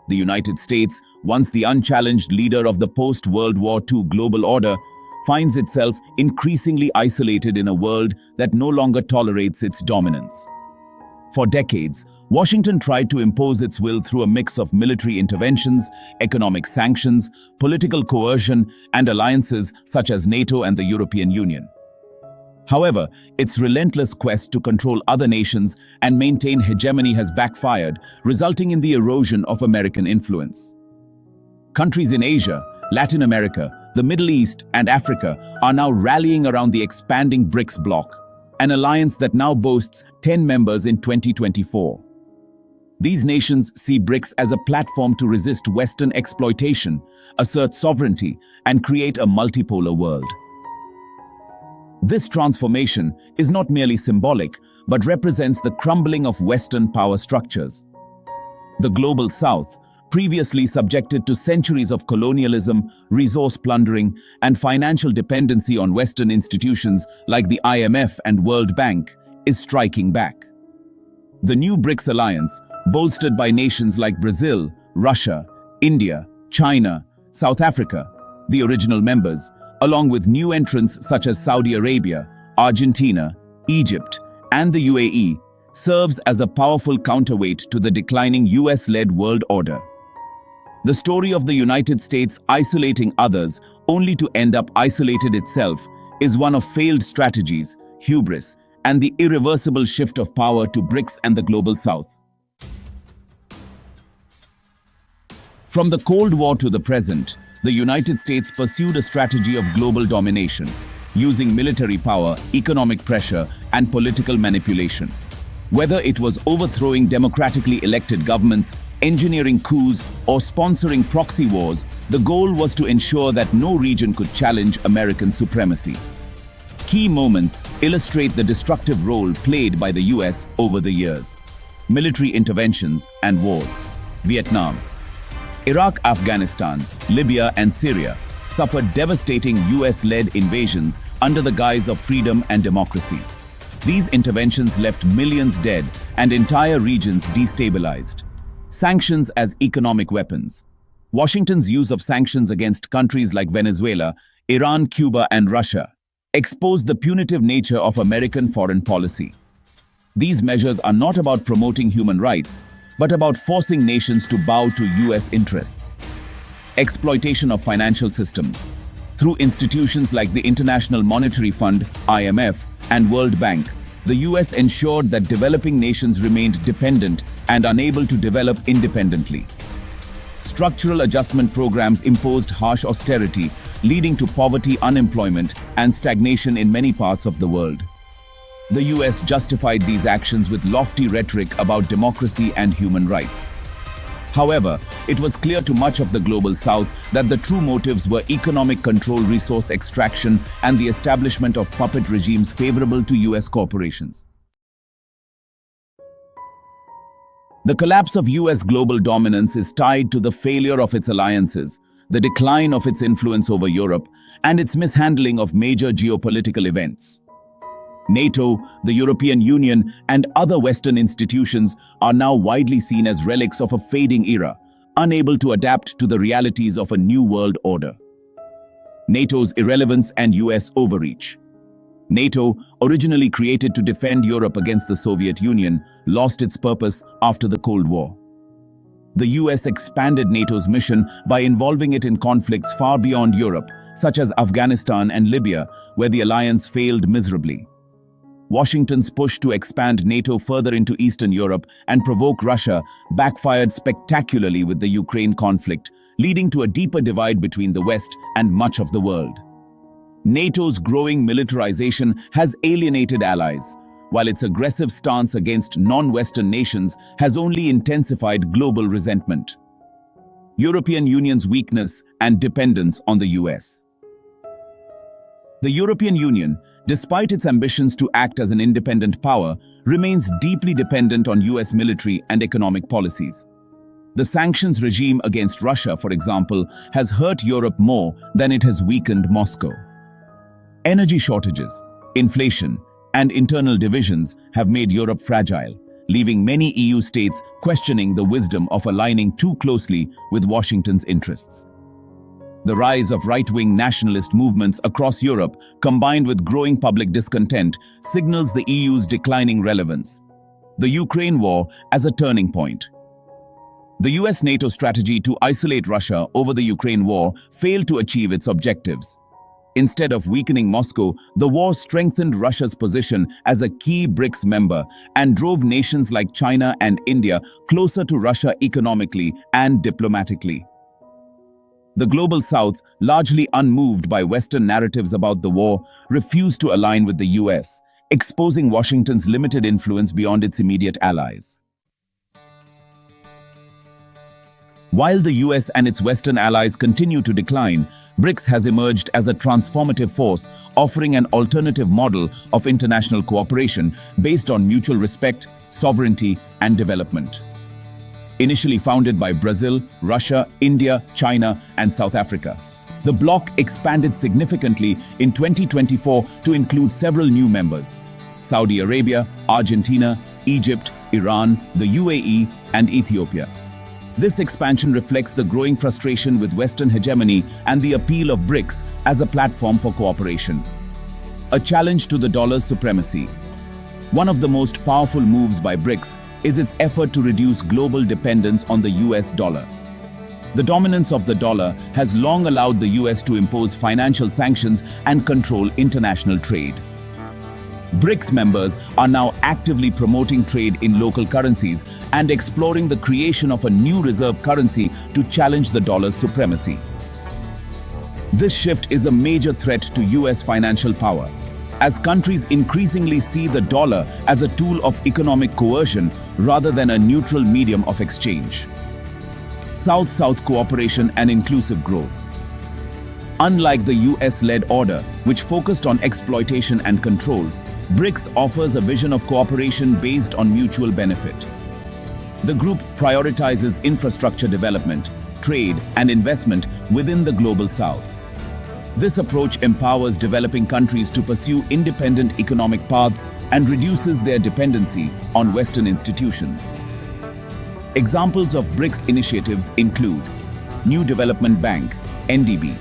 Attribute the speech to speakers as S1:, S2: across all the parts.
S1: The United States, once the unchallenged leader of the post-World War II global order, finds itself increasingly isolated in a world that no longer tolerates its dominance. For decades, Washington tried to impose its will through a mix of military interventions, economic sanctions, political coercion, and alliances such as NATO and the European Union. However, its relentless quest to control other nations and maintain hegemony has backfired, resulting in the erosion of American influence. Countries in Asia, Latin America, the Middle East, and Africa are now rallying around the expanding Brics Bloc, an alliance that now boasts 10 members in 2024. These nations see Brics as a platform to resist Western exploitation, assert sovereignty, and create a multipolar world. This transformation is not merely symbolic, but represents the crumbling of Western power structures. The Global South, previously subjected to centuries of colonialism, resource plundering, and financial dependency on Western institutions like the IMF and World Bank, is striking back. The new Brics alliance, bolstered by nations like Brazil, Russia, India, China, South Africa, the original members, along with new entrants such as Saudi Arabia, Argentina, Egypt, and the UAE, serves as a powerful counterweight to the declining US-led world order. The story of the United States isolating others only to end up isolated itself is one of failed strategies, hubris, and the irreversible shift of power to Brics and the Global South. From the Cold War to the present, the United States pursued a strategy of global domination, using military power, economic pressure, and political manipulation. Whether it was overthrowing democratically elected governments, engineering coups, or sponsoring proxy wars, the goal was to ensure that no region could challenge American supremacy. Key moments illustrate the destructive role played by the US over the years. Military interventions and wars. Vietnam, Iraq, Afghanistan, Libya, and Syria suffered devastating US-led invasions under the guise of freedom and democracy. These interventions left millions dead and entire regions destabilized. Sanctions as economic weapons. Washington's use of sanctions against countries like Venezuela, Iran, Cuba, and Russia exposed the punitive nature of American foreign policy. These measures are not about promoting human rights, but about forcing nations to bow to US interests. Exploitation of financial systems. Through institutions like the International Monetary Fund, IMF, and World Bank, the US ensured that developing nations remained dependent and unable to develop independently. Structural adjustment programs imposed harsh austerity, leading to poverty, unemployment, and stagnation in many parts of the world. The US justified these actions with lofty rhetoric about democracy and human rights. However, it was clear to much of the Global South that the true motives were economic control, resource extraction, and the establishment of puppet regimes favorable to US corporations. The collapse of US global dominance is tied to the failure of its alliances, the decline of its influence over Europe, and its mishandling of major geopolitical events. NATO, the European Union, and other Western institutions are now widely seen as relics of a fading era, unable to adapt to the realities of a new world order. NATO's irrelevance and US overreach. NATO, originally created to defend Europe against the Soviet Union, lost its purpose after the Cold War. The US expanded NATO's mission by involving it in conflicts far beyond Europe, such as Afghanistan and Libya, where the alliance failed miserably. Washington's push to expand NATO further into Eastern Europe and provoke Russia backfired spectacularly with the Ukraine conflict, leading to a deeper divide between the West and much of the world. NATO's growing militarization has alienated allies, while its aggressive stance against non-Western nations has only intensified global resentment. European Union's weakness and dependence on the US. The European Union, despite its ambitions to act as an independent power, remains deeply dependent on US military and economic policies. The sanctions regime against Russia, for example, has hurt Europe more than it has weakened Moscow. Energy shortages, inflation, and internal divisions have made Europe fragile, leaving many EU states questioning the wisdom of aligning too closely with Washington's interests. The rise of right-wing nationalist movements across Europe, combined with growing public discontent, signals the EU's declining relevance. The Ukraine war as a turning point. The US NATO strategy to isolate Russia over the Ukraine war failed to achieve its objectives. Instead of weakening Moscow, the war strengthened Russia's position as a key Brics member and drove nations like China and India closer to Russia economically and diplomatically. The Global South, largely unmoved by Western narratives about the war, refused to align with the US, exposing Washington's limited influence beyond its immediate allies. While the US and its Western allies continue to decline, Brics has emerged as a transformative force, offering an alternative model of international cooperation based on mutual respect, sovereignty, and development. Initially founded by Brazil, Russia, India, China, and South Africa, the Bloc expanded significantly in 2024 to include several new members: Saudi Arabia, Argentina, Egypt, Iran, the UAE, and Ethiopia. This expansion reflects the growing frustration with Western hegemony and the appeal of Brics as a platform for cooperation. A challenge to the dollar's supremacy. One of the most powerful moves by Brics is its effort to reduce global dependence on the US dollar. The dominance of the dollar has long allowed the US to impose financial sanctions and control international trade. Brics members are now actively promoting trade in local currencies and exploring the creation of a new reserve currency to challenge the dollar's supremacy. This shift is a major threat to US financial power, as countries increasingly see the dollar as a tool of economic coercion rather than a neutral medium of exchange. South-South cooperation and inclusive growth. Unlike the US-led order, which focused on exploitation and control, Brics offers a vision of cooperation based on mutual benefit. The group prioritizes infrastructure development, trade, and investment within the Global South. This approach empowers developing countries to pursue independent economic paths and reduces their dependency on Western institutions. Examples of Brics initiatives include New Development Bank, NDB.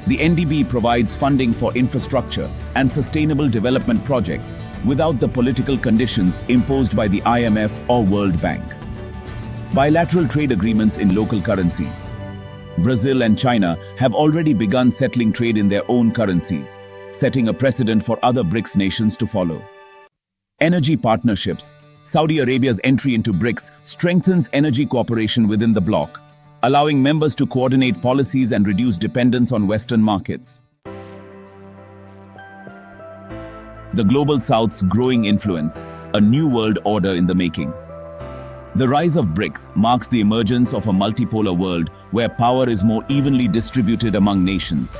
S1: The NDB provides funding for infrastructure and sustainable development projects without the political conditions imposed by the IMF or World Bank. Bilateral trade agreements in local currencies. Brazil and China have already begun settling trade in their own currencies, setting a precedent for other Brics nations to follow. Energy partnerships. Saudi Arabia's entry into Brics strengthens energy cooperation within the bloc, allowing members to coordinate policies and reduce dependence on Western markets. The Global South's growing influence, a new world order in the making. The rise of Brics marks the emergence of a multipolar world where power is more evenly distributed among nations.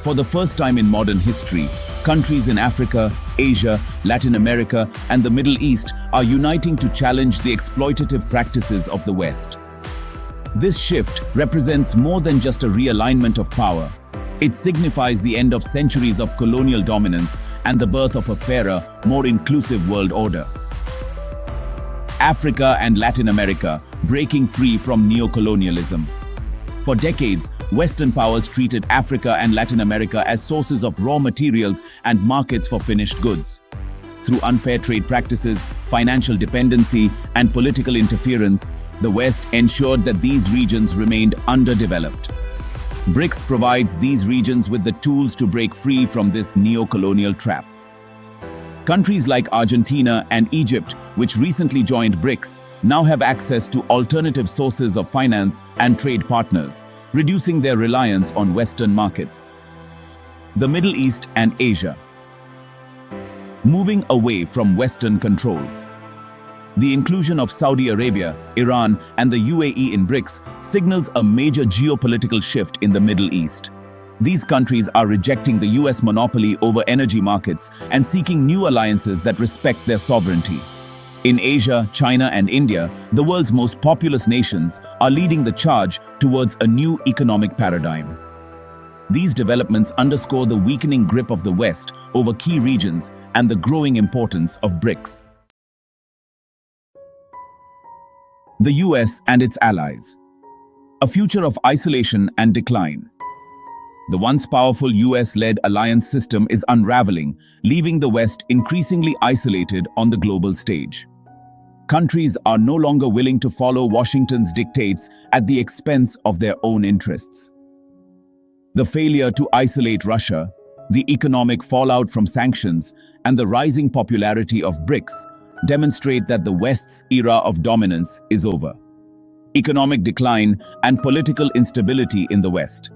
S1: For the first time in modern history, countries in Africa, Asia, Latin America, and the Middle East are uniting to challenge the exploitative practices of the West. This shift represents more than just a realignment of power. It signifies the end of centuries of colonial dominance and the birth of a fairer, more inclusive world order. Africa and Latin America breaking free from neocolonialism. For decades, Western powers treated Africa and Latin America as sources of raw materials and markets for finished goods. Through unfair trade practices, financial dependency, and political interference, the West ensured that these regions remained underdeveloped. Brics provides these regions with the tools to break free from this neo-colonial trap. Countries like Argentina and Egypt, which recently joined Brics, now have access to alternative sources of finance and trade partners, reducing their reliance on Western markets. The Middle East and Asia. Moving away from Western control. The inclusion of Saudi Arabia, Iran, and the UAE in Brics signals a major geopolitical shift in the Middle East. These countries are rejecting the US monopoly over energy markets and seeking new alliances that respect their sovereignty. In Asia, China, and India, the world's most populous nations are leading the charge towards a new economic paradigm. These developments underscore the weakening grip of the West over key regions and the growing importance of Brics. The US and its allies. A future of isolation and decline. The once powerful US-led alliance system is unraveling, leaving the West increasingly isolated on the global stage. Countries are no longer willing to follow Washington's dictates at the expense of their own interests. The failure to isolate Russia, the economic fallout from sanctions, and the rising popularity of Brics demonstrate that the West's era of dominance is over. Economic decline and political instability in the West.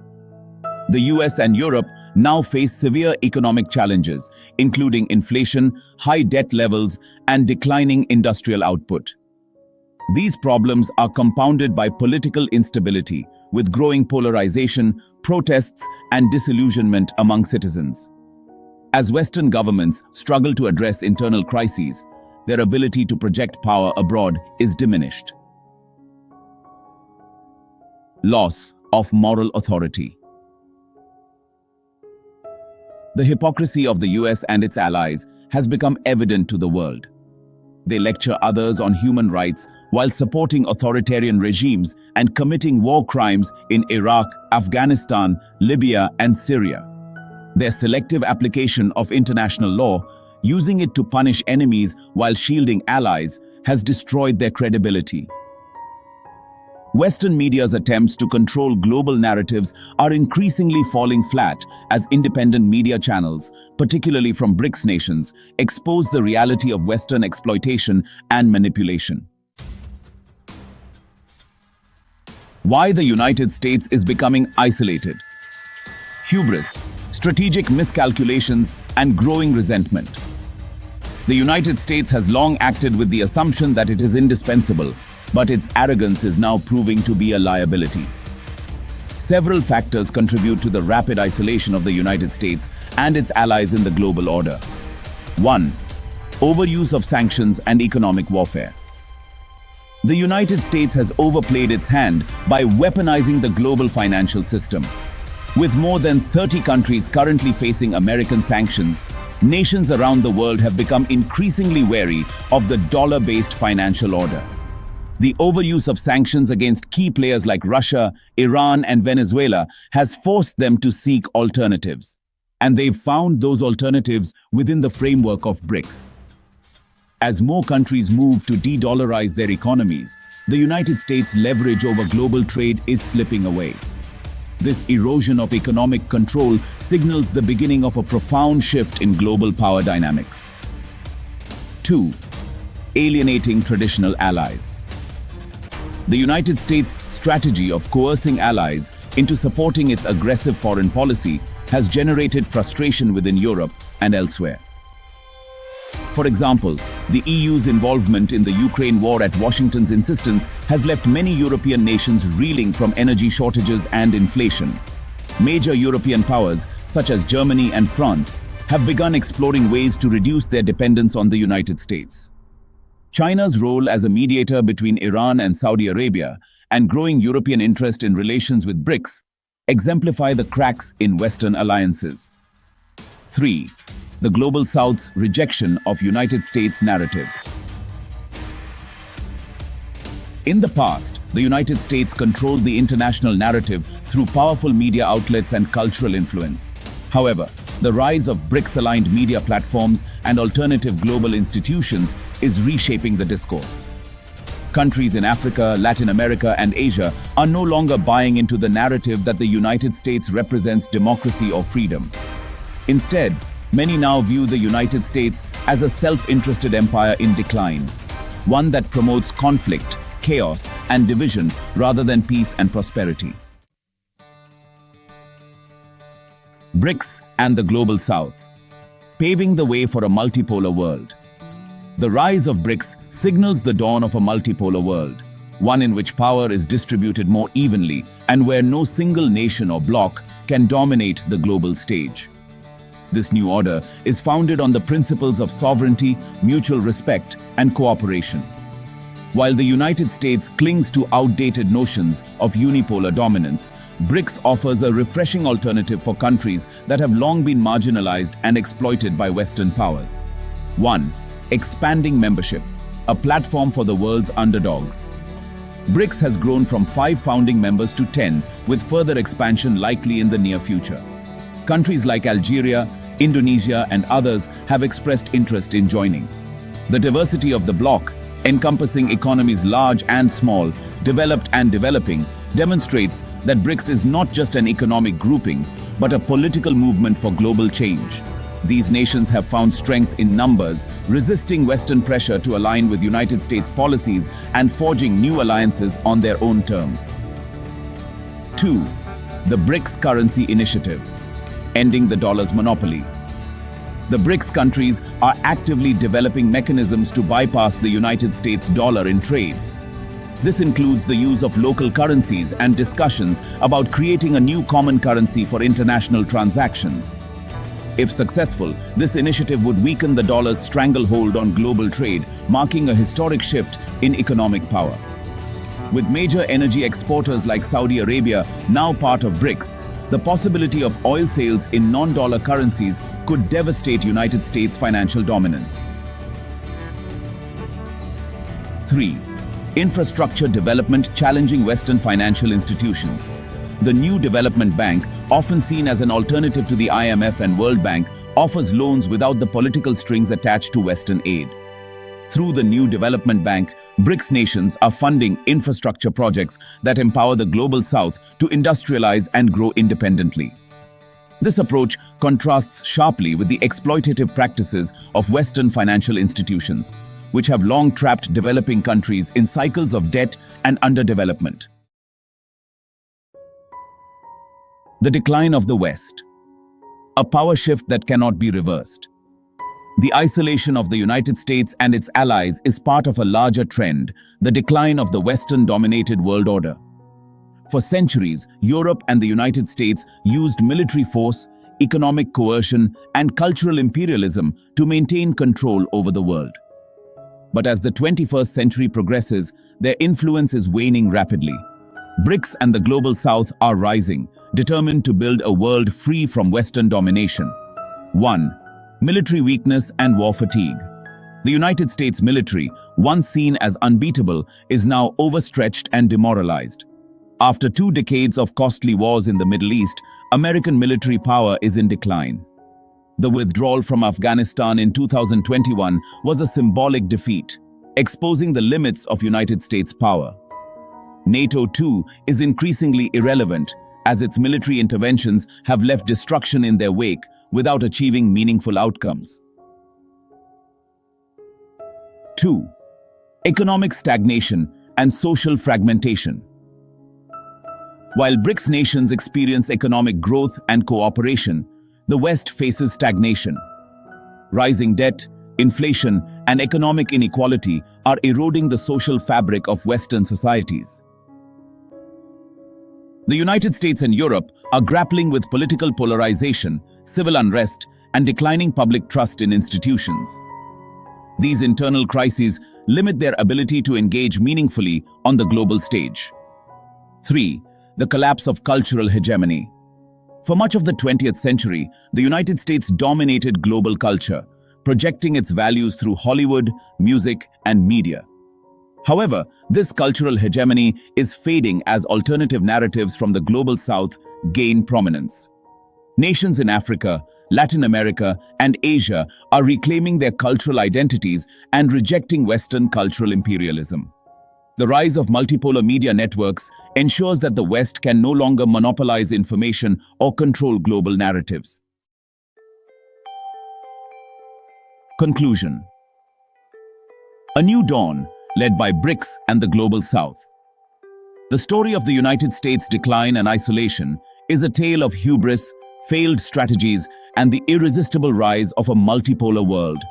S1: The US and Europe now face severe economic challenges, including inflation, high debt levels, and declining industrial output. These problems are compounded by political instability, with growing polarization, protests, and disillusionment among citizens. As Western governments struggle to address internal crises, their ability to project power abroad is diminished. Loss of moral authority. The hypocrisy of the US and its allies has become evident to the world. They lecture others on human rights while supporting authoritarian regimes and committing war crimes in Iraq, Afghanistan, Libya, and Syria. Their selective application of international law, using it to punish enemies while shielding allies, has destroyed their credibility. Western media's attempts to control global narratives are increasingly falling flat as independent media channels, particularly from Brics nations, expose the reality of Western exploitation and manipulation. Why the United States is becoming isolated. Hubris, strategic miscalculations, and growing resentment. The United States has long acted with the assumption that it is indispensable, but its arrogance is now proving to be a liability. Several factors contribute to the rapid isolation of the United States and its allies in the global order. 1. Overuse of sanctions and economic warfare. The United States has overplayed its hand by weaponizing the global financial system. With more than 30 countries currently facing American sanctions, nations around the world have become increasingly wary of the dollar-based financial order. The overuse of sanctions against key players like Russia, Iran, and Venezuela has forced them to seek alternatives. And they've found those alternatives within the framework of Brics. As more countries move to de-dollarize their economies, the United States' leverage over global trade is slipping away. This erosion of economic control signals the beginning of a profound shift in global power dynamics. 2. Alienating traditional allies. The United States' strategy of coercing allies into supporting its aggressive foreign policy has generated frustration within Europe and elsewhere. For example, the EU's involvement in the Ukraine war at Washington's insistence has left many European nations reeling from energy shortages and inflation. Major European powers, such as Germany and France, have begun exploring ways to reduce their dependence on the United States. China's role as a mediator between Iran and Saudi Arabia and growing European interest in relations with Brics exemplify the cracks in Western alliances. 3. The Global South's rejection of United States narratives. In the past, the United States controlled the international narrative through powerful media outlets and cultural influence. However, the rise of Brics-aligned media platforms and alternative global institutions is reshaping the discourse. Countries in Africa, Latin America, and Asia are no longer buying into the narrative that the United States represents democracy or freedom. Instead, many now view the United States as a self-interested empire in decline, one that promotes conflict, chaos, and division rather than peace and prosperity. Brics and the Global South, paving the way for a multipolar world. The rise of Brics signals the dawn of a multipolar world, one in which power is distributed more evenly and where no single nation or bloc can dominate the global stage. This new order is founded on the principles of sovereignty, mutual respect, and cooperation. While the United States clings to outdated notions of unipolar dominance, Brics offers a refreshing alternative for countries that have long been marginalized and exploited by Western powers. 1. Expanding membership, a platform for the world's underdogs. Brics has grown from 5 founding members to 10, with further expansion likely in the near future. Countries like Algeria, Indonesia, and others have expressed interest in joining. The diversity of the bloc, encompassing economies large and small, developed and developing, demonstrates that Brics is not just an economic grouping, but a political movement for global change. These nations have found strength in numbers, resisting Western pressure to align with United States policies and forging new alliances on their own terms. 2. The Brics Currency Initiative, ending the dollar's monopoly. The Brics countries are actively developing mechanisms to bypass the United States dollar in trade. This includes the use of local currencies and discussions about creating a new common currency for international transactions. If successful, this initiative would weaken the dollar's stranglehold on global trade, marking a historic shift in economic power. With major energy exporters like Saudi Arabia now part of Brics, the possibility of oil sales in non-dollar currencies could devastate United States financial dominance. 3. Infrastructure development challenging Western financial institutions. The New Development Bank, often seen as an alternative to the IMF and World Bank, offers loans without the political strings attached to Western aid. Through the New Development Bank, Brics nations are funding infrastructure projects that empower the Global South to industrialize and grow independently. This approach contrasts sharply with the exploitative practices of Western financial institutions, which have long trapped developing countries in cycles of debt and underdevelopment. The decline of the West. A power shift that cannot be reversed. The isolation of the United States and its allies is part of a larger trend, the decline of the Western-dominated world order. For centuries, Europe and the United States used military force, economic coercion, and cultural imperialism to maintain control over the world. But as the 21st century progresses, their influence is waning rapidly. Brics and the Global South are rising, determined to build a world free from Western domination. 1. Military weakness and war fatigue. The United States military, once seen as unbeatable, is now overstretched and demoralized. After 2 decades of costly wars in the Middle East, American military power is in decline. The withdrawal from Afghanistan in 2021 was a symbolic defeat, exposing the limits of United States power. NATO, too, is increasingly irrelevant, as its military interventions have left destruction in their wake without achieving meaningful outcomes. 2. Economic stagnation and social fragmentation. While Brics nations experience economic growth and cooperation, the West faces stagnation. Rising debt, inflation, and economic inequality are eroding the social fabric of Western societies. The United States and Europe are grappling with political polarization, civil unrest, and declining public trust in institutions. These internal crises limit their ability to engage meaningfully on the global stage. 3. The collapse of cultural hegemony. For much of the 20th century, the United States dominated global culture, projecting its values through Hollywood, music, and media. However, this cultural hegemony is fading as alternative narratives from the Global South gain prominence. Nations in Africa, Latin America, and Asia are reclaiming their cultural identities and rejecting Western cultural imperialism. The rise of multipolar media networks ensures that the West can no longer monopolize information or control global narratives. Conclusion. A new dawn, led by Brics and the Global South. The story of the United States' decline and isolation is a tale of hubris, failed strategies, and the irresistible rise of a multipolar world.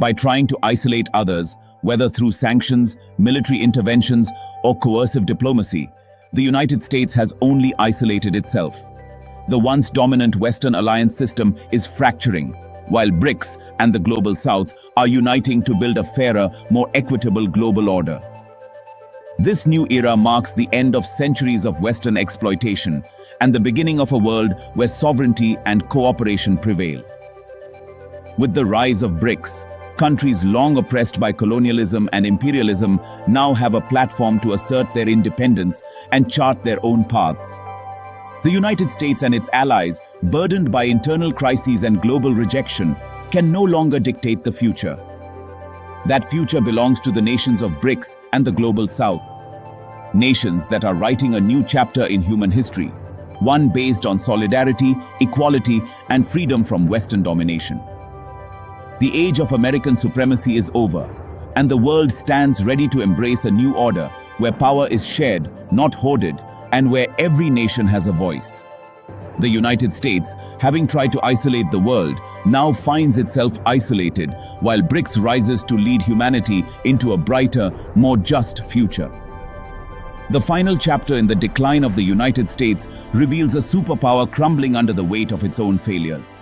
S1: By trying to isolate others, whether through sanctions, military interventions, or coercive diplomacy, the United States has only isolated itself. The once dominant Western alliance system is fracturing, while Brics and the Global South are uniting to build a fairer, more equitable global order. This new era marks the end of centuries of Western exploitation and the beginning of a world where sovereignty and cooperation prevail. With the rise of Brics, Countries long oppressed by colonialism and imperialism now have a platform to assert their independence and chart their own paths. The United States and its allies, burdened by internal crises and global rejection, can no longer dictate the future. That future belongs to the nations of Brics and the Global South. Nations that are writing a new chapter in human history, one based on solidarity, equality, and freedom from Western domination. The age of American supremacy is over, and the world stands ready to embrace a new order where power is shared, not hoarded, and where every nation has a voice. The United States, having tried to isolate the world, now finds itself isolated, while Brics rises to lead humanity into a brighter, more just future. The final chapter in the decline of the United States reveals a superpower crumbling under the weight of its own failures.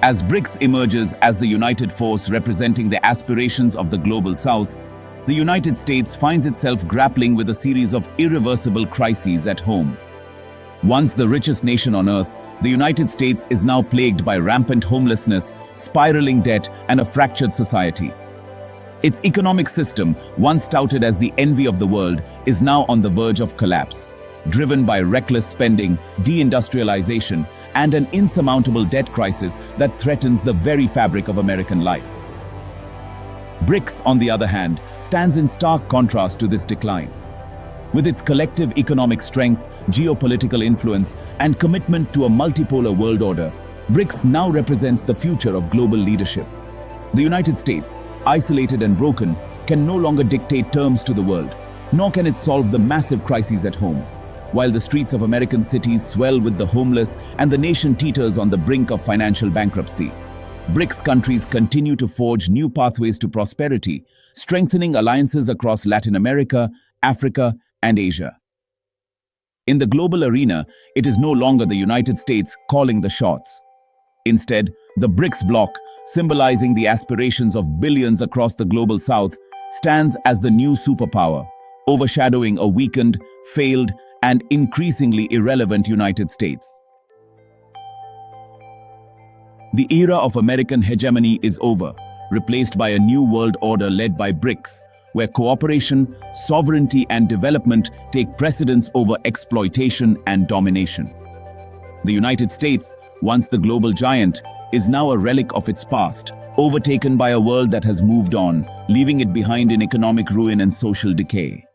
S1: As Brics emerges as the united force representing the aspirations of the Global South, the United States finds itself grappling with a series of irreversible crises at home. Once the richest nation on earth, the United States is now plagued by rampant homelessness, spiraling debt, and a fractured society. Its economic system, once touted as the envy of the world, is now on the verge of collapse, driven by reckless spending, deindustrialization, and an insurmountable debt crisis that threatens the very fabric of American life. Brics, on the other hand, stands in stark contrast to this decline. With its collective economic strength, geopolitical influence, and commitment to a multipolar world order, Brics now represents the future of global leadership. The United States, isolated and broken, can no longer dictate terms to the world, nor can it solve the massive crises at home. While the streets of American cities swell with the homeless and the nation teeters on the brink of financial bankruptcy, Brics countries continue to forge new pathways to prosperity, strengthening alliances across Latin America, Africa, and Asia. In the global arena, it is no longer the United States calling the shots. Instead, the Brics bloc, symbolizing the aspirations of billions across the Global South, stands as the new superpower, overshadowing a weakened, failed, and increasingly irrelevant United States. The era of American hegemony is over, replaced by a new world order led by Brics, where cooperation, sovereignty, and development take precedence over exploitation and domination. The United States, once the global giant, is now a relic of its past, overtaken by a world that has moved on, leaving it behind in economic ruin and social decay.